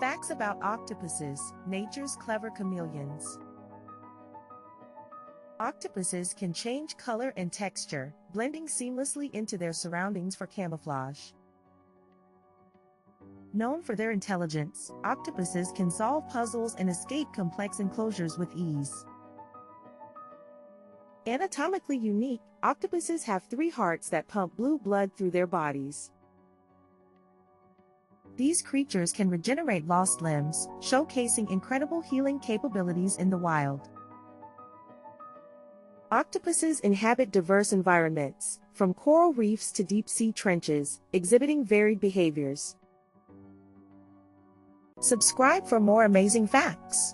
Facts about octopuses, nature's clever chameleons. Octopuses can change color and texture, blending seamlessly into their surroundings for camouflage. Known for their intelligence, octopuses can solve puzzles and escape complex enclosures with ease. Anatomically unique, octopuses have 3 hearts that pump blue blood through their bodies. These creatures can regenerate lost limbs, showcasing incredible healing capabilities in the wild. Octopuses inhabit diverse environments, from coral reefs to deep-sea trenches, exhibiting varied behaviors. Subscribe for more amazing facts.